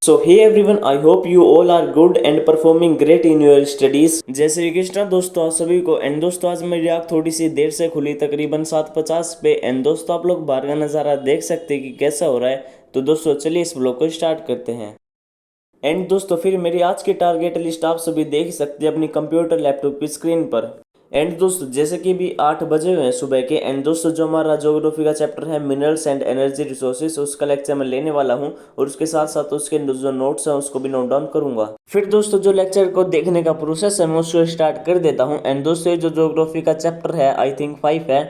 So hey everyone, I hope you all are good and performing great in your studies. जय श्री कृष्णा दोस्तों, आप सभी को। एंड दोस्तों आज मेरी आँख थोड़ी सी देर से खुली, तकरीबन 7:50 पे। एंड दोस्तों आप लोग बाहर का नज़ारा देख सकते हैं कि कैसा हो रहा है। तो दोस्तों चलिए इस ब्लॉग को स्टार्ट करते हैं। एंड दोस्तों फिर मेरी आज की टारगेट लिस्ट आप सभी देख सकते हैं अपनी कंप्यूटर लैपटॉप की स्क्रीन पर। एंड दोस्तों जैसे कि भी 8 बजे हुए हैं सुबह के। एंड दोस्तों जो हमारा ज्योग्राफी का चैप्टर है मिनरल्स एंड एनर्जी रिसोर्सेज, उसका लेक्चर मैं लेने वाला हूं और उसके साथ साथ उसके जो नोट्स हैं उसको भी नोट डाउन करूंगा। फिर दोस्तों जो लेक्चर को देखने का प्रोसेस है मैं उसको स्टार्ट कर देता हूं। एंड दोस्तों जो ज्योग्राफी का चैप्टर है आई थिंक 5 है,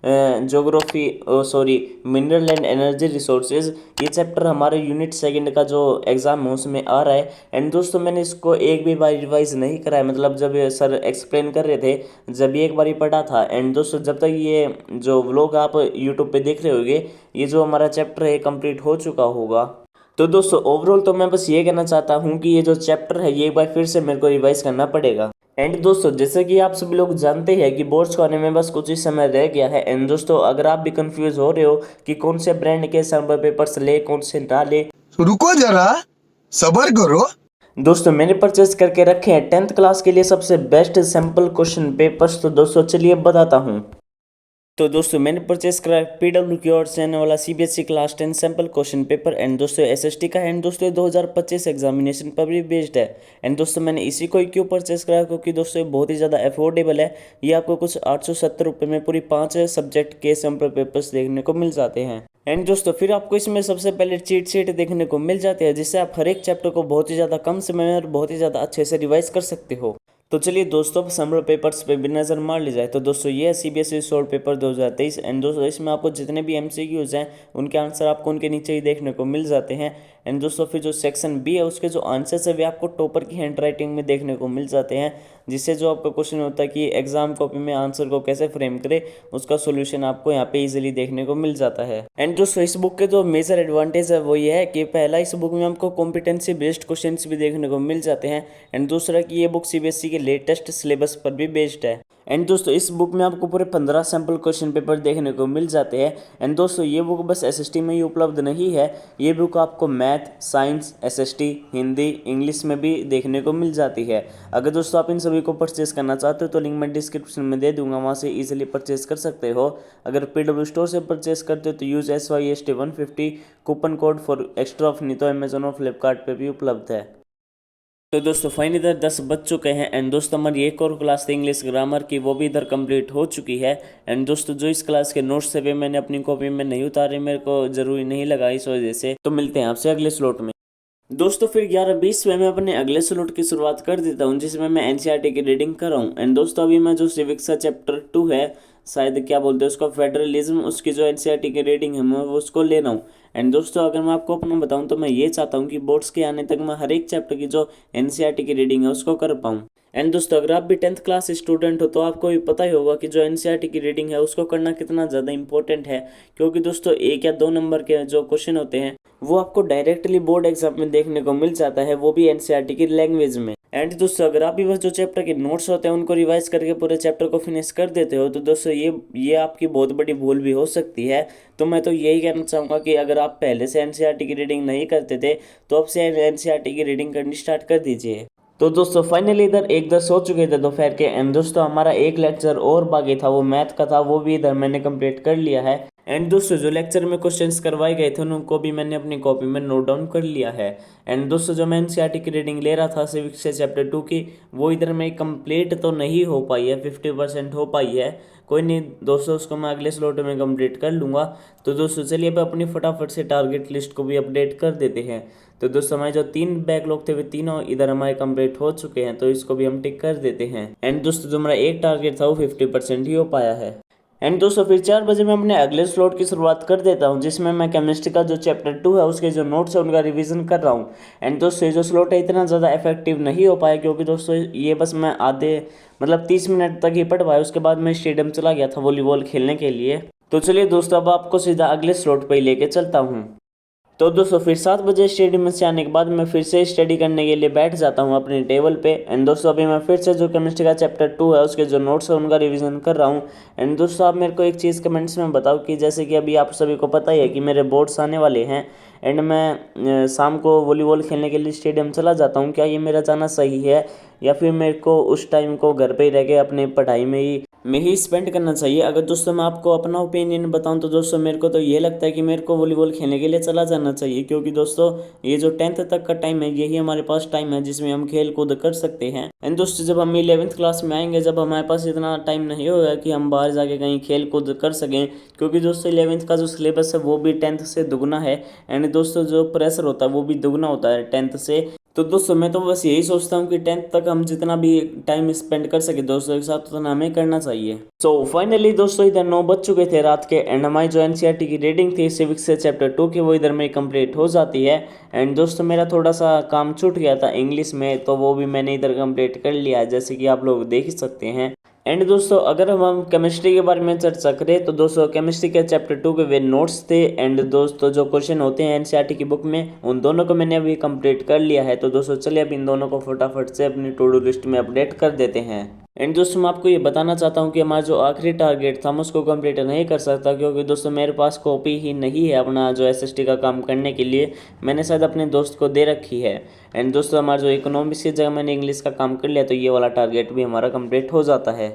geography sorry mineral and energy resources. ये चैप्टर हमारे यूनिट सेकंड का जो एग्ज़ाम है उसमें आ रहा है। एंड दोस्तों मैंने इसको एक भी बार रिवाइज नहीं करा है, मतलब जब ये सर एक्सप्लेन कर रहे थे जब ये एक बार ही पढ़ा था। एंड दोस्तों जब तक ये जो व्लॉग आप यूट्यूब पे देख रहे होगे ये जो हमारा चैप्टर है कंप्लीट हो चुका होगा। तो दोस्तों ओवरऑल तो मैं बस ये कहना चाहता हूँ कि ये जो चैप्टर है ये एक बार फिर से मेरे को रिवाइज करना पड़ेगा। एंड दोस्तों जैसे कि आप सभी लोग जानते हैं कि बोर्ड्स को आने में बस कुछ ही समय रह गया है। एंड दोस्तों अगर आप भी कंफ्यूज हो रहे हो कि कौन से ब्रांड के सैम्पल पेपर्स ले कौन से ना ले, रुको जरा, सबर करो। दोस्तों मैंने परचेज करके रखे हैं 10th क्लास के लिए सबसे बेस्ट सैम्पल क्वेश्चन पेपर्स। तो दोस्तों चलिए बताता हूँ। तो दोस्तों मैंने परचेस करा है PW की ओर से आने वाला CBSE class 10 sample question paper. And दोस्तों SST का है। एंड दोस्तों 2025 एग्जामिनेशन पर भी बेस्ड है। एंड दोस्तों मैंने इसी को क्यों परचेस करा क्योंकि दोस्तों ये बहुत ही ज़्यादा अफोर्डेबल है। ये आपको कुछ 870 रुपये में पूरी 5 सब्जेक्ट के सैम्पल पेपर्स देखने को मिल जाते हैं। एंड दोस्तों फिर आपको इसमें सबसे पहले चीट शीट देखने को मिल जाती है जिससे आप हर एक चैप्टर को बहुत ही ज़्यादा कम समय में और बहुत ही ज़्यादा अच्छे से रिवाइज कर सकते हो। तो चलिए दोस्तों सैम्पल पेपर्स पे भी नज़र मार ली जाए। तो दोस्तों ये है CBSE सॉल्व पेपर 2023। एंड दोस्तों इसमें आपको जितने भी MCQs हैं उनके आंसर आपको उनके नीचे ही देखने को मिल जाते हैं। एंड दोस्तों फिर जो सेक्शन B है उसके जो आंसर्स है वे आपको टॉपर की हैंड राइटिंग में देखने को मिल जाते हैं, जिससे जो आपका क्वेश्चन होता है कि एग्जाम कॉपी में आंसर को कैसे फ्रेम करे उसका सोल्यूशन आपको यहाँ पे इजीली देखने को मिल जाता है। एंड दोस्तों इस बुक के जो मेजर एडवांटेज है वो ये है कि पहला इस बुक में हमको कॉम्पिटेंसी बेस्ड क्वेश्चन भी देखने को मिल जाते हैं। एंड दूसरा कि ये बुक CBSE के लेटेस्ट सिलेबस पर भी बेस्ड है। एंड दोस्तों इस बुक में आपको पूरे 15 सैम्पल क्वेश्चन पेपर देखने को मिल जाते हैं। एंड दोस्तों ये बुक बस SST में ही उपलब्ध नहीं है, ये बुक आपको math, science, SST, Hindi, English में भी देखने को मिल जाती है। अगर दोस्तों आप इन सभी को परचेज करना चाहते हो तो लिंक मैं डिस्क्रिप्शन में दे दूंगा, वहाँ से इजीली परचेज कर सकते हो। अगर PW स्टोर से परचेज करते हो तो use SYST 150 coupon code for extra off, नहीं तो अमेजोन और फ्लिपकार्ट पे भी उपलब्ध है। तो दोस्तों फाइनली इधर 10 बज चुके हैं। एंड दोस्तों हमारी एक और क्लास थी इंग्लिश ग्रामर की, वो भी इधर कंप्लीट हो चुकी है। एंड दोस्तों जो इस क्लास के नोट्स थे वे मैंने अपनी कॉपी में नहीं उतारे, मेरे को जरूरी नहीं लगा इस वजह से। तो मिलते हैं आपसे अगले स्लॉट में। दोस्तों फिर 11:20 में मैं अपने अगले स्लॉट की शुरुआत कर देता हूं जिसमें मैं NCERT की रीडिंग कर रहा हूं। एंड दोस्तों अभी मैं जो सिविक्स का चैप्टर 2 है, शायद क्या बोलते हैं उसको, फेडरलिज्म, उसकी जो NCERT की रीडिंग है मैं वो उसको ले रहा हूँ। एंड दोस्तों अगर मैं आपको अपना बताऊं तो मैं ये चाहता हूँ कि बोर्ड्स के आने तक मैं हर एक चैप्टर की जो NCERT की रीडिंग है उसको कर पाऊँ। एंड दोस्तों अगर आप भी 10th क्लास स्टूडेंट हो तो आपको भी पता ही होगा कि जो NCERT की रीडिंग है उसको करना कितना ज़्यादा इंपॉर्टेंट है, क्योंकि दोस्तों 1 या 2 नंबर के जो क्वेश्चन होते हैं वो आपको डायरेक्टली बोर्ड एग्जाम में देखने को मिल जाता है, वो भी NCERT की लैंग्वेज में। एंड दोस्तों अगर आप भी बस जो चैप्टर के नोट्स होते हैं उनको रिवाइज करके पूरे चैप्टर को फिनिश कर देते हो तो दोस्तों ये आपकी बहुत बड़ी भूल भी हो सकती है। तो मैं तो यही कहना चाहूँगा कि अगर आप पहले से NCERT की रीडिंग नहीं करते थे तो अब से NCERT की रीडिंग करनी स्टार्ट कर दीजिए। तो दोस्तों फाइनली इधर 1:10 हो चुके थे दोपहर के। एंड दोस्तों हमारा एक लेक्चर और बाकी था, वो मैथ का था, वो भी इधर मैंने कंप्लीट कर लिया है। एंड दोस्तों जो लेक्चर में क्वेश्चंस करवाए गए थे उनको भी मैंने अपनी कॉपी में नोट डाउन कर लिया है। एंड दोस्तों जो मैं NCERT की रीडिंग ले रहा था सिविक्स से चैप्टर 2 की, वो इधर में कंप्लीट तो नहीं हो पाई है, 50% हो पाई है। कोई नहीं दोस्तों, उसको मैं अगले स्लॉट में कंप्लीट कर लूँगा। तो दोस्तों चलिए अब अपनी फटाफट से टारगेट लिस्ट को भी अपडेट कर देते हैं। तो दोस्तों हमारे जो 3 बैकलॉग थे वे तीनों इधर हमारे कंप्लीट हो चुके हैं, तो इसको भी हम टिक कर देते हैं। एंड दोस्तों जो हमारा एक टारगेट था वो 50% ही हो पाया है। एंड दोस्तों फिर 4 बजे मैं अपने अगले स्लॉट की शुरुआत कर देता हूं जिसमें मैं केमिस्ट्री का जो चैप्टर 2 है उसके जो नोट्स है उनका रिवीजन कर रहा हूं। एंड दोस्तों ये जो स्लॉट है इतना ज़्यादा इफेक्टिव नहीं हो पाया क्योंकि दोस्तों ये बस मैं आधे मतलब 30 मिनट तक ही पढ़ पाया, उसके बाद मैं स्टेडियम चला गया था वॉलीबॉल खेलने के लिए। तो चलिए दोस्तों अब आपको सीधा अगले स्लॉट पर ही लेके चलता हूँ। तो दोस्तों फिर 7 बजे स्टडी में से आने के बाद मैं फिर से स्टडी करने के लिए बैठ जाता हूँ अपने टेबल पे। एंड दोस्तों अभी मैं फिर से जो केमिस्ट्री का चैप्टर 2 है उसके जो नोट्स है उनका रिवीजन कर रहा हूँ। एंड दोस्तों आप मेरे को एक चीज़ कमेंट्स में बताओ कि जैसे कि अभी आप सभी को पता ही है कि मेरे बोर्ड्स आने वाले हैं एंड मैं शाम को वॉलीबॉल खेलने के लिए स्टेडियम चला जाता हूँ। क्या ये मेरा जाना सही है या फिर मेरे को उस टाइम को घर पे ही रह के अपनी पढ़ाई में ही स्पेंड करना चाहिए? अगर दोस्तों मैं आपको अपना ओपिनियन बताऊं तो दोस्तों मेरे को तो ये लगता है कि मेरे को वॉलीबॉल खेलने के लिए चला जाना चाहिए, क्योंकि दोस्तों ये जो 10th तक का टाइम है यही हमारे पास टाइम है जिसमें हम खेल कूद कर सकते हैं। एंड दोस्तों जब हम 11th क्लास में आएंगे, जब हमारे पास इतना टाइम नहीं होगा कि हम बाहर जाके कहीं खेल कूद कर सकें, क्योंकि दोस्तों 11th का जो सिलेबस है वो भी 10th से दुगना है। एंड दोस्तों जो प्रेशर होता है वो भी दुगना होता है 10th से। तो दोस्तों मैं तो बस यही सोचता हूँ कि 10th तक हम जितना भी टाइम स्पेंड कर सके दोस्तों के साथ उतना हमें करना चाहिए। सो फाइनली दोस्तों इधर 9 बज चुके थे रात के एंड हमारी जो एनसीईआरटी की रीडिंग थी सिविक्स से चैप्टर 2 की वो इधर मेरी कंप्लीट हो जाती है। एंड दोस्तों मेरा थोड़ा सा काम छूट गया था इंग्लिश में, तो वो भी मैंने इधर कंप्लीट कर लिया है जैसे कि आप लोग देख ही सकते हैं। एंड दोस्तों अगर हम केमिस्ट्री के बारे में चर्चा करें तो दोस्तों केमिस्ट्री के चैप्टर 2 के वे नोट्स थे एंड दोस्तों जो क्वेश्चन होते हैं एनसीईआरटी की बुक में उन दोनों को मैंने अभी कंप्लीट कर लिया है। तो दोस्तों चलिए अब इन दोनों को फटाफट से अपनी टू डू लिस्ट में अपडेट कर देते हैं। एंड दोस्तों मैं आपको ये बताना चाहता हूँ कि हमारा जो आखिरी टारगेट था मैं उसको कंप्लीट नहीं कर सकता, क्योंकि दोस्तों मेरे पास कॉपी ही नहीं है अपना जो एसएसटी का काम करने के लिए। मैंने शायद अपने दोस्त को दे रखी है। एंड दोस्तों हमारा जो इकोनॉमिक्स की जगह मैंने इंग्लिश का काम कर लिया, तो ये वाला टारगेट भी हमारा कंप्लीट हो जाता है।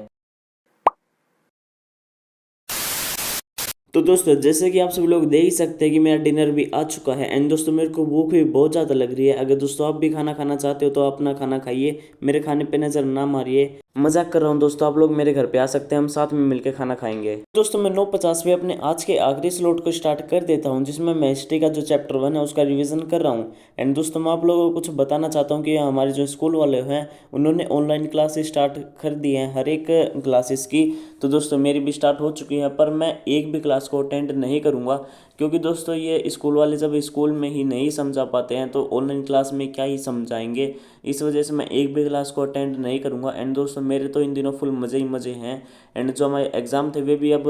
तो दोस्तों जैसे कि आप सभी लोग देख ही सकते हैं कि मेरा डिनर भी आ चुका है एंड दोस्तों मेरे को भूख भी बहुत ज़्यादा लग रही है। अगर दोस्तों आप भी खाना खाना चाहते हो तो अपना खाना खाइए, मेरे खाने पे नज़र ना मारिए। मजाक कर रहा हूँ दोस्तों, आप लोग मेरे घर पे आ सकते हैं, हम साथ में मिलकर खाना खाएंगे। दोस्तों मैं 9:50 पे अपने आज के आखिरी स्लॉट को स्टार्ट कर देता हूँ जिसमें मैं हिस्ट्री का जो चैप्टर 1 है उसका रिवीजन कर रहा हूँ। एंड दोस्तों मैं आप लोगों को कुछ बताना चाहता हूँ कि हमारे जो स्कूल वाले हैं उन्होंने ऑनलाइन क्लासेस स्टार्ट कर दी हैं हर एक क्लासेस की। तो दोस्तों मेरी भी स्टार्ट हो चुकी है, पर मैं एक भी क्लास को अटेंड नहीं करूँगा, क्योंकि दोस्तों ये स्कूल वाले जब स्कूल में ही नहीं समझा पाते हैं तो ऑनलाइन क्लास में क्या ही समझाएंगे। इस वजह से मैं एक भी क्लास को अटेंड नहीं करूँगा। एंड दोस्तों मेरे तो इन दिनों फुल मज़े ही मज़े हैं। एंड जो हमारे एग्ज़ाम थे वे भी अब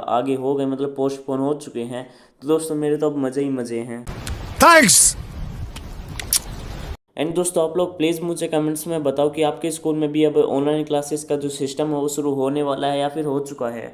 आगे हो गए, मतलब पोस्टपोन हो चुके हैं। तो दोस्तों मेरे तो अब मज़े ही मज़े हैं। थैंक्स। एंड दोस्तों आप लोग प्लीज़ मुझे कमेंट्स में बताओ कि आपके स्कूल में भी अब ऑनलाइन क्लासेस का जो सिस्टम है वो शुरू होने वाला है या फिर हो चुका है।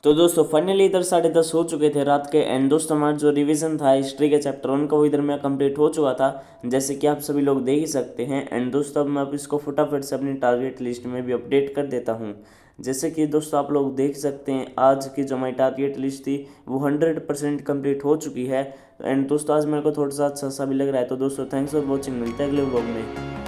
तो दोस्तों फाइनली इधर 10:30 हो चुके थे रात के एंड दोस्तों हमारा जो रिवीजन था हिस्ट्री के चैप्टर 1 का वो इधर में कंप्लीट हो चुका था जैसे कि आप सभी लोग देख ही सकते हैं। एंड दोस्तों अब मैं अब इसको फटाफट से अपनी टारगेट लिस्ट में भी अपडेट कर देता हूँ। जैसे कि दोस्तों आप लोग देख सकते हैं आज की जो हमारी टारगेट लिस्ट थी वो 100% कंप्लीट हो चुकी है। एंड दोस्तों आज मेरे को थोड़ा सा अच्छा सा भी लग रहा है। तो दोस्तों थैंक्स फॉर वॉचिंग, मिलते हैं अगले व्लॉग में।